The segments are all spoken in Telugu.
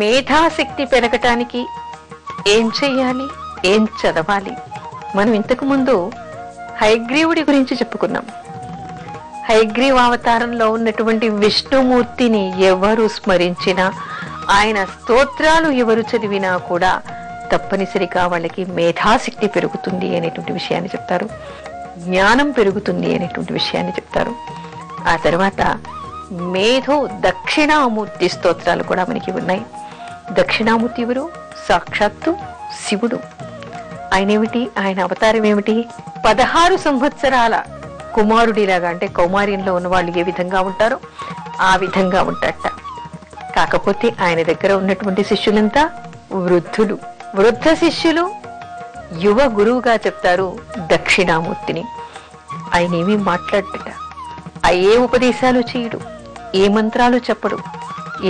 మేధాశక్తి పెరగటానికి ఏం చెయ్యాలి, ఏం చదవాలి? మనం ఇంతకు ముందు హయగ్రీవుడి గురించి చెప్పుకున్నాం. హయగ్రీవ అవతారంలో ఉన్నటువంటి విష్ణుమూర్తిని ఎవరు స్మరించినా, ఆయన స్తోత్రాలు ఎవరు చదివినా కూడా తప్పనిసరిగా వాళ్ళకి మేధాశక్తి పెరుగుతుంది అనేటువంటి విషయాన్ని చెప్తారు, జ్ఞానం పెరుగుతుంది అనేటువంటి విషయాన్ని చెప్తారు. ఆ తర్వాత మేధో దక్షిణామూర్తి స్తోత్రాలు కూడా మనకి ఉన్నాయి. దక్షిణామూర్తి ఎవరు? సాక్షాత్తు శివుడు. ఆయన ఏమిటి? ఆయన అవతారం ఏమిటి? 16 సంవత్సరాల కుమారుడిలాగా, అంటే కౌమార్యంలో ఉన్న వాళ్ళు ఏ విధంగా ఉంటారో ఆ విధంగా ఉంటారట. కాకపోతే ఆయన దగ్గర ఉన్నటువంటి శిష్యులంతా వృద్ధులు. వృద్ధ శిష్యులు యువ గురువుగా చెప్తారు దక్షిణామూర్తిని. ఆయన ఏమీ మాట్లాడట, ఏ ఉపదేశాలు చేయడు, ఏ మంత్రాలు చెప్పడు,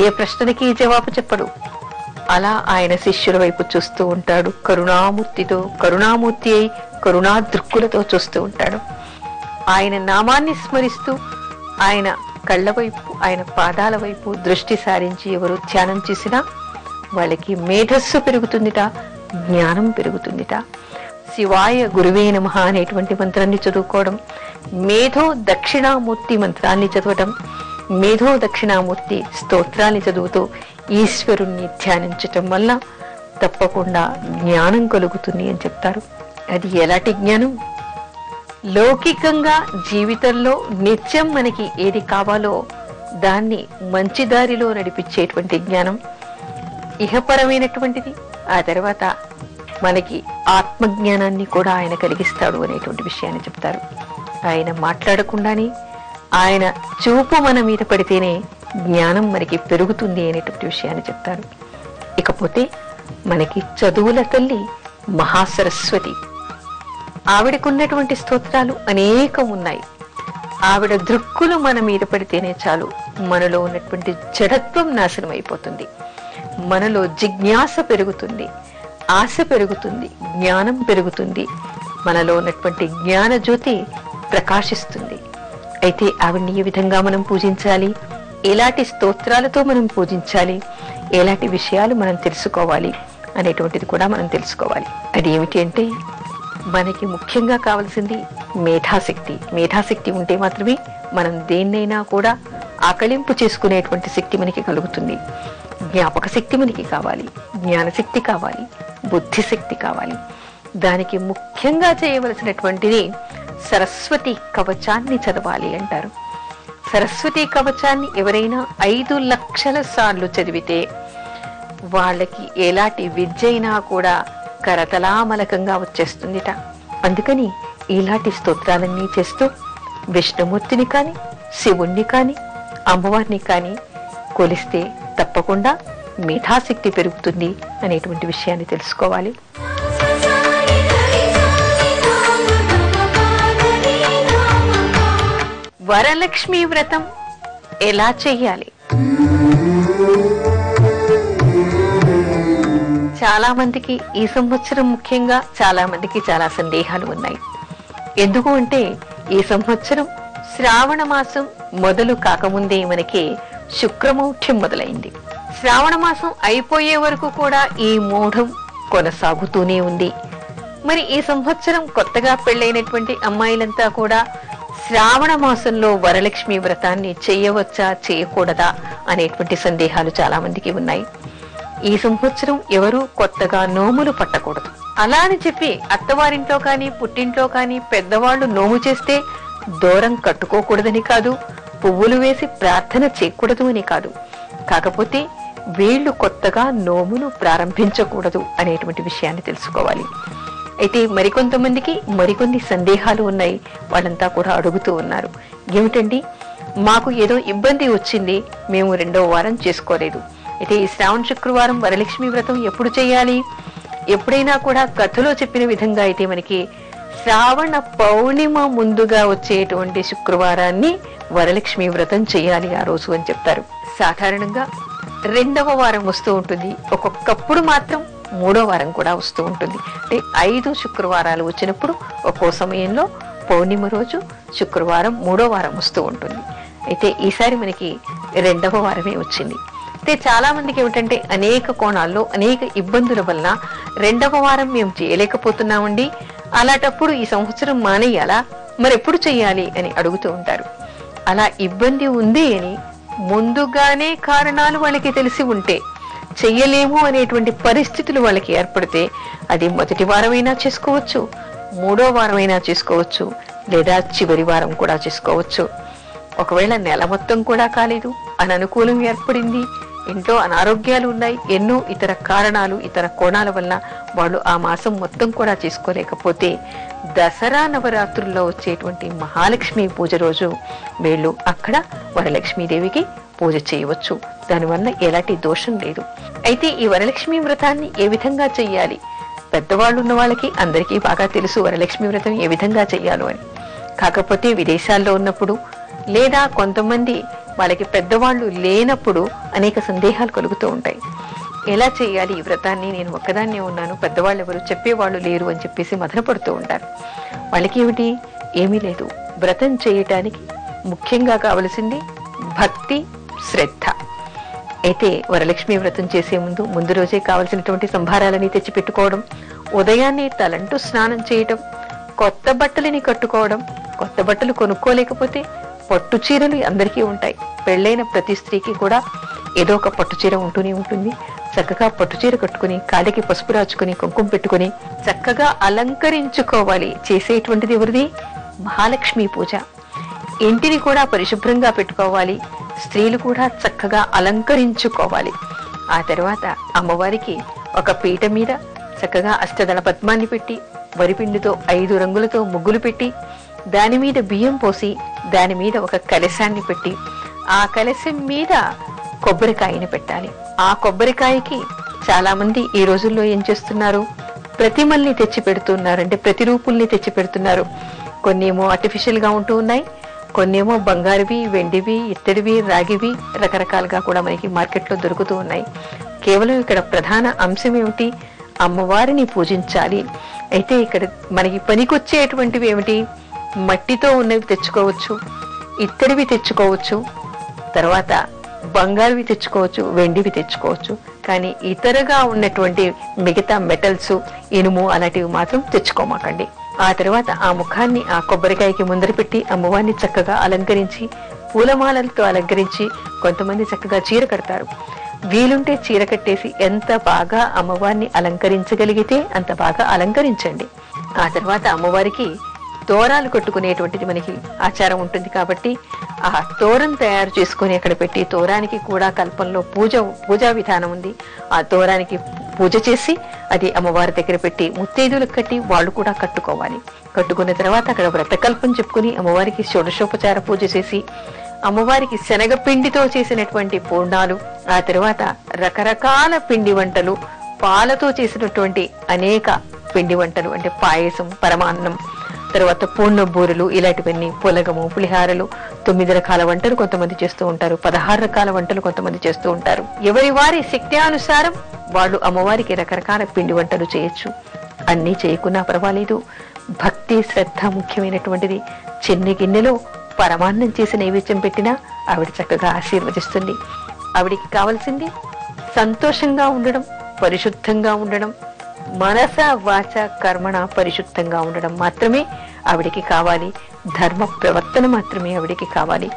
ఏ ప్రశ్నలకి జవాబు చెప్పడు. అలా ఆయన శిష్యుల వైపు చూస్తూ ఉంటాడు. కరుణామూర్తితో, కరుణామూర్తి అయి కరుణా దృక్కులతో చూస్తూ ఉంటాడు. ఆయన నామాన్ని స్మరిస్తూ ఆయన కళ్ళ వైపు, ఆయన పాదాల వైపు దృష్టి సారించి ఎవరు ధ్యానం చేసినా వాళ్ళకి మేధస్సు పెరుగుతుందిట, జ్ఞానం పెరుగుతుందిట. శివాయ గురువే నమః అనేటువంటి మంత్రాన్ని చదువుకోవడం, మేధో దక్షిణామూర్తి మంత్రాన్ని చదవడం, మేధో దక్షిణామూర్తి స్తోత్రాన్ని చదువుతూ ఈశ్వరుణ్ణి ధ్యానించటం వల్ల తప్పకుండా జ్ఞానం కలుగుతుంది అని చెప్తారు. అది ఎలాంటి జ్ఞానం? లౌకికంగా జీవితంలో నిత్యం మనకి ఏది కావాలో దాన్ని మంచి దారిలో నడిపించేటువంటి జ్ఞానం ఇహపరమైనటువంటిది. ఆ తర్వాత మనకి ఆత్మజ్ఞానాన్ని కూడా ఆయన కలిగిస్తాడు అనేటువంటి విషయాన్ని చెప్తారు. ఆయన మాట్లాడకుండానే ఆయన చూపు మన మీద పడితేనే జ్ఞానం మనకి పెరుగుతుంది అనేటువంటి విషయాన్ని చెప్తారు. ఇకపోతే మనకి చదువుల తల్లి మహాసరస్వతి. ఆవిడకున్నటువంటి స్తోత్రాలు అనేకం ఉన్నాయి. ఆవిడ దృక్కులు మన మీద పడితేనే చాలు, మనలో ఉన్నటువంటి జడత్వం నాశనం అయిపోతుంది, మనలో జిజ్ఞాస పెరుగుతుంది, ఆశ పెరుగుతుంది, జ్ఞానం పెరుగుతుంది, మనలో ఉన్నటువంటి జ్ఞాన జ్యోతి ప్రకాశిస్తుంది. అయితే ఆవిడ్ని ఏ విధంగా మనం పూజించాలి, ఎలాంటి స్తోత్రాలతో మనం పూజించాలి, ఎలాంటి విషయాలు మనం తెలుసుకోవాలి అనేటువంటిది కూడా మనం తెలుసుకోవాలి. అది ఏమిటి అంటే, మనకి ముఖ్యంగా కావాల్సింది మేధాశక్తి. మేధాశక్తి ఉంటే మాత్రమే మనం దేన్నైనా కూడా ఆకళింపు చేసుకునేటువంటి శక్తి మనకి కలుగుతుంది. జ్ఞాపక శక్తి మనకి కావాలి, జ్ఞానశక్తి కావాలి, బుద్ధిశక్తి కావాలి. దానికి ముఖ్యంగా చేయవలసినటువంటిది సరస్వతి కవచాన్ని చదవాలి అంటారు. సరస్వతి కవచాన్ని ఎవరైనా 5 లక్షల సార్లు చదివితే వాళ్ళకి ఎలాంటి విద్య అయినా కూడా కరతలామలకంగా వచ్చేస్తుందిట. అందుకని ఇలాంటి స్తోత్రాలన్నీ చేస్తూ విష్ణుమూర్తిని కాని, శివుణ్ణి కాని, అమ్మవారిని కాని కొలిస్తే తప్పకుండా మేధాశక్తి పెరుగుతుంది అనేటువంటి విషయాన్ని తెలుసుకోవాలి. వరలక్ష్మి వ్రతం ఎలా చెయ్యాలి? చాలా మందికి ఈ సంవత్సరం ముఖ్యంగా చాలా మందికి చాలా సందేహాలు ఉన్నాయి. ఎందుకు అంటే ఈ సంవత్సరం శ్రావణ మాసం మొదలు కాకముందే మనకి శుక్రమౌఢ్యం మొదలైంది. శ్రావణ మాసం అయిపోయే వరకు కూడా ఈ మూఢం కొనసాగుతూనే ఉంది. మరి ఈ సంవత్సరం కొత్తగా పెళ్లైనటువంటి అమ్మాయిలంతా కూడా శ్రావణ మాసంలో వరలక్ష్మి వ్రతాన్ని చేయవచ్చా, చేయకూడదా అనేటువంటి సందేహాలు చాలా మందికి ఉన్నాయి. ఈ సంవత్సరం ఎవరు కొత్తగా నోములు పట్టకూడదు. అలా అని చెప్పి అత్తవారింట్లో కానీ పుట్టింట్లో కానీ పెద్దవాళ్లు నోము చేస్తే దూరం కట్టుకోకూడదని కాదు, పువ్వులు వేసి ప్రార్థన చేయకూడదు అని కాదు. కాకపోతే వీళ్లు కొత్తగా నోమును ప్రారంభించకూడదు అనేటువంటి విషయాన్ని తెలుసుకోవాలి. అయితే మరికొంతమందికి మరికొన్ని సందేహాలు ఉన్నాయి. వాళ్ళంతా కూడా అడుగుతూ ఉన్నారు, ఏమిటండి మాకు ఏదో ఇబ్బంది వచ్చింది, మేము 2వ వారం చేసుకోలేదు. అయితే ఈ శ్రావణ శుక్రవారం వరలక్ష్మి వ్రతం ఎప్పుడు చేయాలి? ఎప్పుడైనా కూడా కథలో చెప్పిన విధంగా అయితే మనకి శ్రావణ పౌర్ణిమ ముందుగా వచ్చేటువంటి శుక్రవారాన్ని వరలక్ష్మి వ్రతం చేయాలి ఆ రోజు అని చెప్తారు. సాధారణంగా 2వ వారం వస్తూ ఉంటుంది, ఒక్కొక్కప్పుడు మాత్రం 3వ వారం కూడా వస్తూ ఉంటుంది. అంటే 5 శుక్రవారాలు వచ్చినప్పుడు ఒక్కో సమయంలో పౌర్ణిమ రోజు శుక్రవారం 3వ వారం వస్తూ ఉంటుంది. అయితే ఈసారి మనకి 2వ వారమే వచ్చింది. అయితే చాలా మందికి ఏమిటంటే అనేక కోణాల్లో అనేక ఇబ్బందుల వల్ల 2వ వారం మేము చేయలేకపోతున్నామండి, అలాంటప్పుడు ఈ సంవత్సరం మానేయాలా, మరెప్పుడు చెయ్యాలి అని అడుగుతూ ఉంటారు. అలా ఇబ్బంది ఉంది అని ముందుగానే కారణాలు వాళ్ళకి తెలిసి ఉంటే, చెయ్యలేము అనేటువంటి పరిస్థితులు వాళ్ళకి ఏర్పడితే అది మొదటి వారమైనా చేసుకోవచ్చు, 3వ వారమైనా చేసుకోవచ్చు, లేదా చివరి వారం కూడా చేసుకోవచ్చు. ఒకవేళ నెల మొత్తం కూడా కాలేదు, అననుకూలం ఏర్పడింది, ఇంట్లో అనారోగ్యాలు ఉన్నాయి, ఎన్నో ఇతర కారణాలు ఇతర కోణాల వల్ల వాళ్ళు ఆ మాసం మొత్తం కూడా చేసుకోలేకపోతే దసరా నవరాత్రుల్లో వచ్చేటువంటి మహాలక్ష్మి పూజ రోజు వీళ్ళు అక్కడ వరలక్ష్మీదేవికి పూజ చేయవచ్చు. దానివల్ల ఎలాంటి దోషం లేదు. అయితే ఈ వరలక్ష్మి వ్రతాన్ని ఏ విధంగా చెయ్యాలి? పెద్దవాళ్ళు ఉన్న వాళ్ళకి అందరికీ బాగా తెలుసు వరలక్ష్మి వ్రతం ఏ విధంగా చెయ్యాలో అని. కాకపోతే విదేశాల్లో ఉన్నప్పుడు లేదా కొంతమంది వాళ్ళకి పెద్దవాళ్ళు లేనప్పుడు అనేక సందేహాలు కలుగుతూ ఉంటాయి. ఎలా చేయాలి ఈ వ్రతాన్ని, నేను ఒక్కదాన్నే ఉన్నాను, పెద్దవాళ్ళు ఎవరు చెప్పేవాళ్ళు లేరు అని చెప్పేసి మదనపడుతూ ఉంటారు. వాళ్ళకి ఏమిటి, ఏమీ లేదు. వ్రతం చేయటానికి ముఖ్యంగా కావలసింది భక్తి, శ్రద్ధ. అయితే వరలక్ష్మి వ్రతం చేసే ముందు రోజే కావలసినటువంటి సంభారాలని తెచ్చిపెట్టుకోవడం, ఉదయాన్నే తలంటూ స్నానం చేయటం, కొత్త బట్టలని కట్టుకోవడం. కొత్త బట్టలు కొనుక్కోలేకపోతే పట్టు చీరలు అందరికీ ఉంటాయి. పెళ్ళైన ప్రతి స్త్రీకి కూడా ఏదో ఒక పట్టు చీర ఉంటూనే ఉంటుంది. చక్కగా పట్టు చీర కట్టుకుని, కాలికి పసుపు రాచుకుని, కుంకుమ పెట్టుకుని చక్కగా అలంకరించుకోవాలి. చేసేటువంటిది ఎవరిది? మహాలక్ష్మి పూజ. ఇంటిని కూడా పరిశుభ్రంగా పెట్టుకోవాలి. స్త్రీలు కూడా చక్కగా అలంకరించుకోవాలి. ఆ తర్వాత అమ్మవారికి ఒక పీట మీద చక్కగా అష్టదళ పద్మాన్ని పెట్టి, వరిపిండితో 5 రంగులతో ముగ్గులు పెట్టి, దాని మీద బియ్యం పోసి, దాని మీద ఒక కలశాన్ని పెట్టి, ఆ కలశం మీద కొబ్బరికాయని పెట్టాలి. ఆ కొబ్బరికాయకి చాలా మంది ఈ రోజుల్లో ఏం చేస్తున్నారు, ప్రతిమల్ని తెచ్చి పెడుతున్నారు, అంటే ప్రతిరూపుల్ని తెచ్చి పెడుతున్నారు. కొన్నేమో ఆర్టిఫిషియల్ గా ఉంటూ ఉన్నాయి, కొన్నేమో బంగారువి, వెండివి, ఇత్తడివి, రాగివి రకరకాలుగా కూడా మనకి మార్కెట్లో దొరుకుతూ ఉన్నాయి. కేవలం ఇక్కడ ప్రధాన అంశం ఏమిటి? అమ్మవారిని పూజించాలి. అయితే ఇక్కడ మనకి పనికొచ్చేటువంటివి ఏమిటి? మట్టితో ఉన్నవి తెచ్చుకోవచ్చు, ఇత్తడివి తెచ్చుకోవచ్చు, తర్వాత బంగారువి తెచ్చుకోవచ్చు, వెండివి తెచ్చుకోవచ్చు. కానీ ఇతరగా ఉన్నటువంటి మిగతా మెటల్స్, ఇనుము అలాంటివి మాత్రం తెచ్చుకోమాకండి. ఆ తర్వాత ఆ ముఖాన్ని ఆ కొబ్బరికాయకి ముందర పెట్టి అమ్మవారిని చక్కగా అలంకరించి, పూలమాలలతో అలంకరించి, కొంతమంది చక్కగా చీర కడతారు. వీలుంటే చీర కట్టేసి ఎంత బాగా అమ్మవారిని అలంకరించగలిగితే అంత బాగా అలంకరించండి. ఆ తర్వాత అమ్మవారికి తోరాలు కట్టుకునేటువంటిది మనకి ఆచారం ఉంటుంది కాబట్టి ఆ తోరం తయారు చేసుకుని అక్కడ పెట్టి, తోరానికి కూడా కల్పంలో పూజా విధానం ఉంది. ఆ తోరానికి పూజ చేసి అది అమ్మవారి దగ్గర పెట్టి ముత్తైదులకు కట్టి వాళ్ళు కూడా కట్టుకోవాలి. కట్టుకున్న తర్వాత అక్కడ వ్రతకల్పం చెప్పుకుని అమ్మవారికి షోడశోపచార పూజ చేసి, అమ్మవారికి శనగపిండితో చేసినటువంటి పూర్ణాలు, ఆ తర్వాత రకరకాల పిండి వంటలు, పాలతో చేసినటువంటి అనేక పిండి వంటలు అంటే పాయసం, పరమాన్నం, తర్వాత పూర్ణ బూరెలు, ఇలాంటివన్నీ, పులగము, పులిహారలు, 9 రకాల వంటలు కొంతమంది చేస్తూ ఉంటారు, 16 రకాల వంటలు కొంతమంది చేస్తూ ఉంటారు. ఎవరి వారి శక్తి అనుసారం వాళ్ళు అమ్మవారికి రకరకాల పిండి వంటలు చేయొచ్చు. అన్నీ చేయకున్నా పర్వాలేదు. భక్తి, శ్రద్ధ ముఖ్యమైనటువంటిది. చిన్ని గిన్నెలో పరమాన్నం చేసి నైవేద్యం పెట్టినా ఆవిడ చక్కగా ఆశీర్వదిస్తుంది. ఆవిడికి కావాల్సింది సంతోషంగా ఉండడం, పరిశుద్ధంగా ఉండడం, మనస వాచ కర్మణ పరిశుద్ధంగా ఉండడం మాత్రమే ఆవిడికి కావాలి. ధర్మ ప్రవర్తన మాత్రమే ఆవిడికి కావాలి.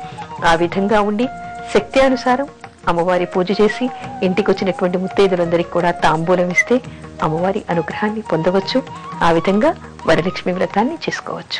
ఆ విధంగా ఉండి శక్తి అనుసారం అమ్మవారి పూజ చేసి ఇంటికి వచ్చినటువంటి ముత్తైదులందరికీ కూడా తాంబూలం ఇస్తే అమ్మవారి అనుగ్రహాన్ని పొందవచ్చు. ఆ విధంగా వరలక్ష్మి వ్రతాన్ని చేసుకోవచ్చు.